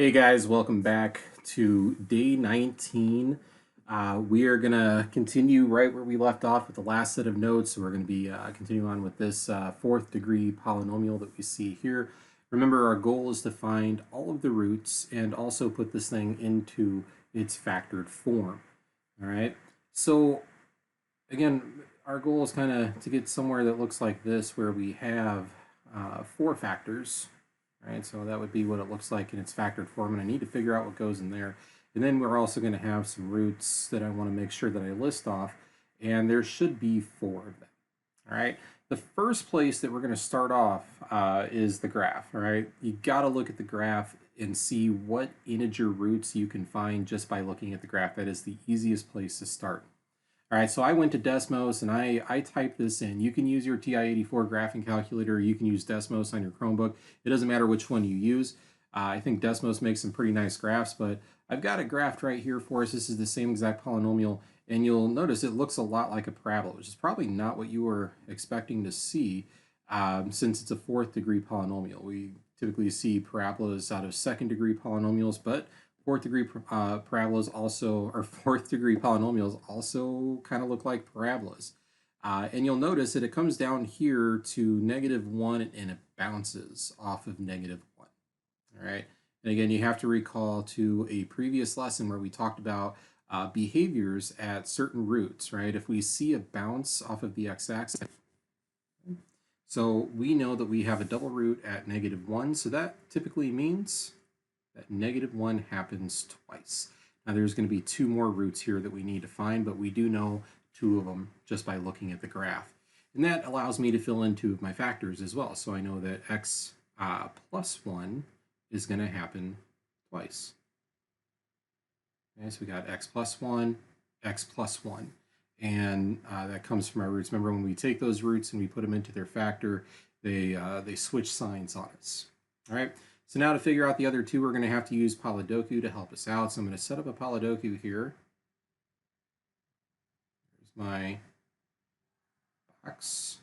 Hey guys, welcome back to day 19. We are going to continue right where we left off with the last set of notes. So we're going to be continuing on with this fourth degree polynomial that we see here. Remember, our goal is to find all of the roots and also put this thing into its factored form. All right. So again, our goal is kind of to get somewhere that looks like this, where we have four factors, right? So that would be what it looks like in its factored form, and I need to figure out what goes in there. And then we're also going to have some roots that I want to make sure that I list off, and there should be four of them. All right. The first place that we're going to start off is the graph. All right. You got to look at the graph and see what integer roots you can find just by looking at the graph. That is the easiest place to start. All right, so I went to Desmos and I typed this in. You can use your TI-84 graphing calculator, or you can use Desmos on your Chromebook. It doesn't matter which one you use. I think Desmos makes some pretty nice graphs, but I've got a graph right here for us. This is the same exact polynomial, and you'll notice it looks a lot like a parabola, which is probably not what you were expecting to see since it's a fourth degree polynomial. We typically see parabolas out of second degree polynomials, but fourth degree parabolas also, or fourth degree polynomials also kind of look like parabolas. And you'll notice that it comes down here to -1 and it bounces off of -1. All right. And again, you have to recall to a previous lesson where we talked about behaviors at certain roots, right? If we see a bounce off of the x-axis, so we know that we have a double root at -1. So that typically means that -1 happens twice. Now there's going to be two more roots here that we need to find, but we do know two of them just by looking at the graph. And that allows me to fill in two of my factors as well. So I know that x plus 1 is going to happen twice. Okay, so we got x plus 1, x plus 1. And that comes from our roots. Remember, when we take those roots and we put them into their factor, they switch signs on us. All right. So now to figure out the other two, we're going to have to use PolyDoku to help us out. So I'm going to set up a PolyDoku here. There's my box.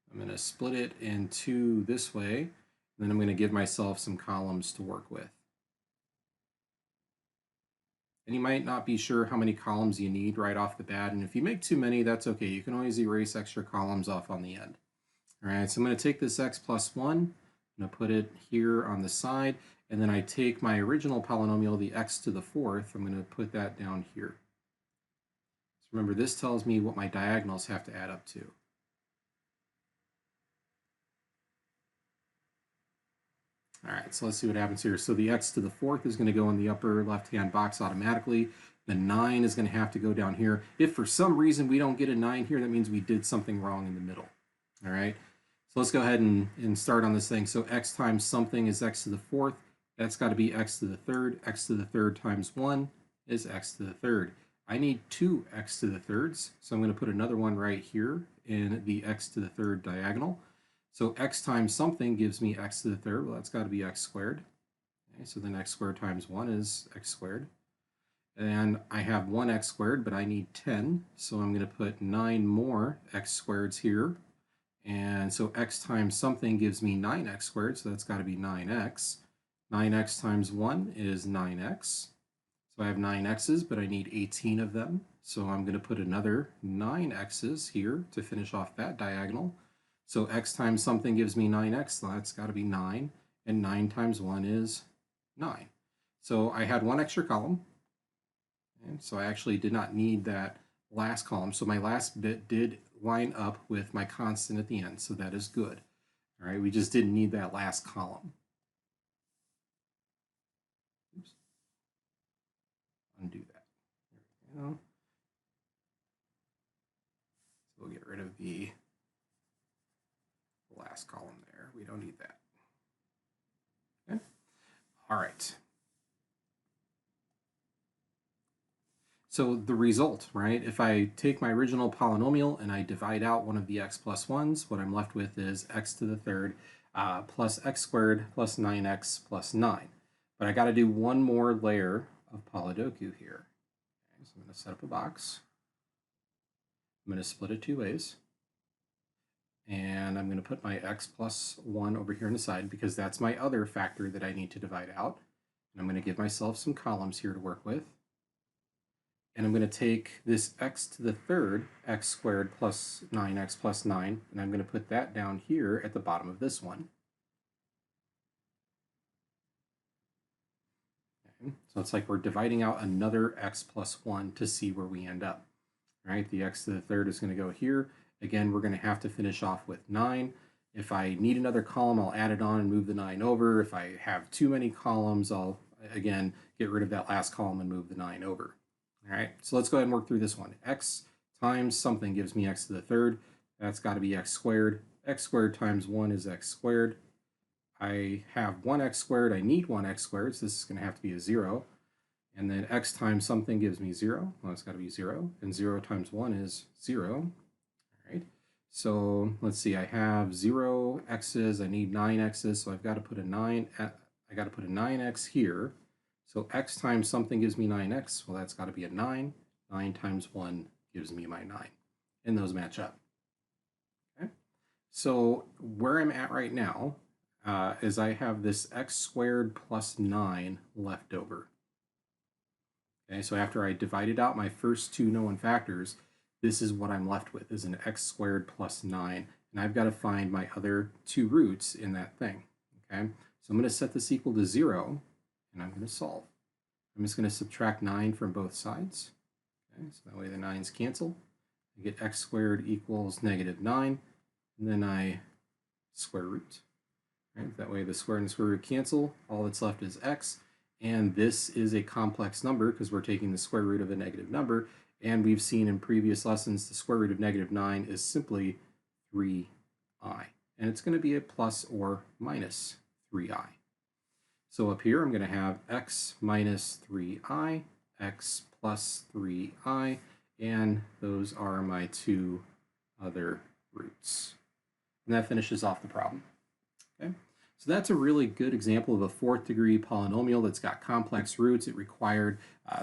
I'm going to split it in two this way. And then I'm going to give myself some columns to work with. And you might not be sure how many columns you need right off the bat. And if you make too many, that's okay. You can always erase extra columns off on the end. All right, so I'm going to take this x plus 1. I'm going to put it here on the side. And then I take my original polynomial, the x to the fourth. I'm going to put that down here. So remember, this tells me what my diagonals have to add up to. All right, so let's see what happens here. So the x to the fourth is going to go in the upper left-hand box automatically. The 9 is going to have to go down here. If for some reason we don't get a 9 here, that means we did something wrong in the middle. All right, so let's go ahead and start on this thing. So x times something is x to the fourth. That's got to be x to the third. X to the third times 1 is x to the third. I need two x to the thirds, so I'm going to put another one right here in the x to the third diagonal. So x times something gives me x to the third. Well, that's got to be x squared. Okay, so then x squared times 1 is x squared. And I have 1x squared, but I need 10. So I'm going to put 9 more x squareds here. And so x times something gives me 9x squared, so that's got to be 9x. 9x times 1 is 9x. So I have 9 x's, but I need 18 of them. So I'm going to put another 9 x's here to finish off that diagonal. So x times something gives me 9x, so that's got to be 9. And 9 times 1 is 9. So I had one extra column. And so I actually did not need that last column. So my last bit did line up with my constant at the end, so that is good. All right, we just didn't need that last column. Oops. Undo that. There we go. So we'll get rid of the last column there. We don't need that. Okay. All right. So the result, right? If I take my original polynomial and I divide out one of the x plus 1s, what I'm left with is x to the third plus x squared plus 9x plus 9. But I got to do one more layer of PolyDoku here. Okay, so I'm going to set up a box. I'm going to split it two ways. And I'm going to put my x plus 1 over here on the side because that's my other factor that I need to divide out. And I'm going to give myself some columns here to work with. And I'm going to take this x to the third, x squared plus 9x plus 9, and I'm going to put that down here at the bottom of this one. Okay. So it's like we're dividing out another x plus 1 to see where we end up. All right, the x to the third is going to go here. Again, we're going to have to finish off with 9. If I need another column, I'll add it on and move the 9 over. If I have too many columns, I'll, again, get rid of that last column and move the 9 over. All right, so let's go ahead and work through this one. X times something gives me x to the third. That's got to be x squared. X squared times 1 is x squared. I have 1x squared. I need 1x squared, so this is going to have to be a 0. And then x times something gives me 0. Well, it's got to be 0. And 0 times 1 is 0. All right. So let's see. I have 0 x's. I need 9 x's. So I've got to put a 9. I got to put a 9x here. So x times something gives me 9x. Well, that's got to be a 9. 9 times 1 gives me my 9. And those match up. Okay. So where I'm at right now is I have this x squared plus 9 left over. Okay, so after I divided out my first two known factors, this is what I'm left with, is an x squared plus 9. And I've got to find my other two roots in that thing. Okay, so I'm going to set this equal to 0, and I'm going to solve. I'm just going to subtract 9 from both sides. Okay, so that way the 9's cancel. I get x squared equals negative 9, and then I square root. Right, that way the square and the square root cancel. All that's left is x. And this is a complex number because we're taking the square root of a negative number. And we've seen in previous lessons the square root of negative 9 is simply 3i. And it's going to be a plus or minus 3i. So up here I'm going to have x minus 3i, x plus 3i, and those are my two other roots. And that finishes off the problem. Okay. So that's a really good example of a fourth degree polynomial that's got complex roots. It required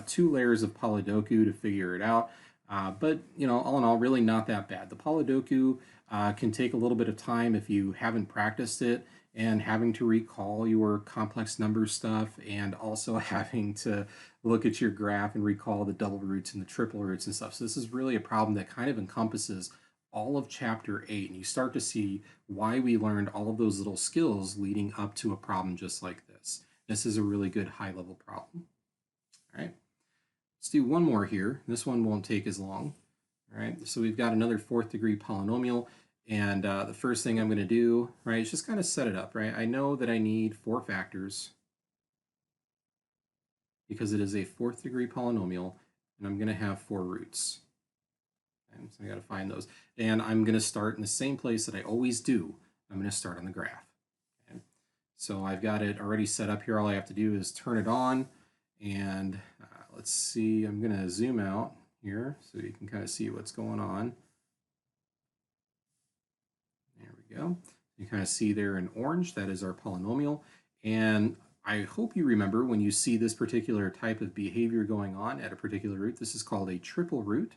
2 layers of Polydoku to figure it out. But, you know, all in all, really not that bad. The Polydoku can take a little bit of time if you haven't practiced it, and having to recall your complex number stuff, and also having to look at your graph and recall the double roots and the triple roots and stuff. So this is really a problem that kind of encompasses all of chapter 8, and you start to see why we learned all of those little skills leading up to a problem just like this. This is a really good high-level problem. All right, let's do one more here. This one won't take as long. All right, so we've got another fourth degree polynomial, and the first thing I'm going to do, right, is just kind of set it up, right? I know that I need 4 factors because it is a fourth degree polynomial, and I'm going to have 4 roots. Okay, so I got to find those. And I'm going to start in the same place that I always do. I'm going to start on the graph. Okay. So I've got it already set up here. All I have to do is turn it on. And let's see, I'm going to zoom out here so you can kind of see what's going on. There we go. You kind of see there in orange, that is our polynomial. And I hope you remember when you see this particular type of behavior going on at a particular root, this is called a triple root.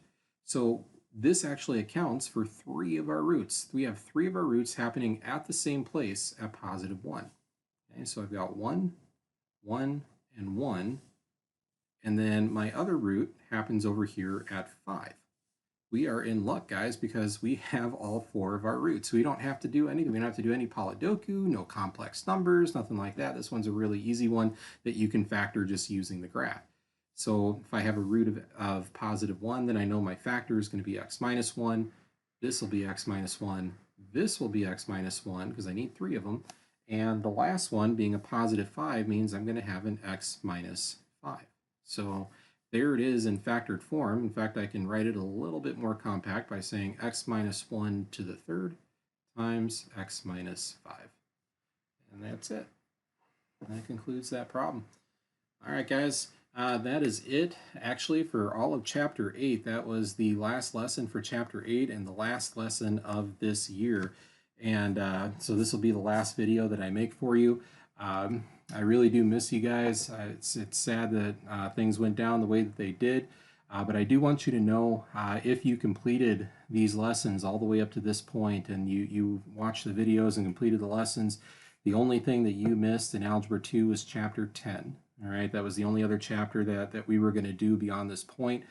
So this actually accounts for 3 of our roots. We have 3 of our roots happening at the same place at positive 1. Okay, so I've got 1, 1, and 1. And then my other root happens over here at 5. We are in luck, guys, because we have all 4 of our roots. We don't have to do anything. We don't have to do any Polydoku, no complex numbers, nothing like that. This one's a really easy one that you can factor just using the graph. So if I have a root of positive 1, then I know my factor is going to be x minus 1. This will be x minus 1. This will be x minus 1 because I need 3 of them. And the last one, being a positive 5, means I'm going to have an x minus 5. So there it is in factored form. In fact, I can write it a little bit more compact by saying x minus 1 to the third times x minus 5. And that's it. And that concludes that problem. All right, guys. That is it, actually, for all of Chapter 8. That was the last lesson for Chapter 8 and the last lesson of this year. And so this will be the last video that I make for you. I really do miss you guys. It's sad that things went down the way that they did. But I do want you to know, if you completed these lessons all the way up to this point and you watched the videos and completed the lessons, the only thing that you missed in Algebra 2 was Chapter 10. All right, that was the only other chapter that we were going to do beyond this point.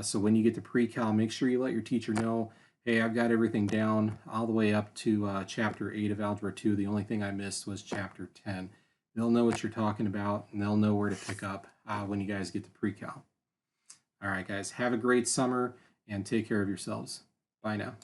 So when you get to pre-cal, make sure you let your teacher know, hey, I've got everything down all the way up to chapter 8 of Algebra 2. The only thing I missed was chapter 10. They'll know what you're talking about, and they'll know where to pick up when you guys get to pre-cal. All right, guys, have a great summer, and take care of yourselves. Bye now.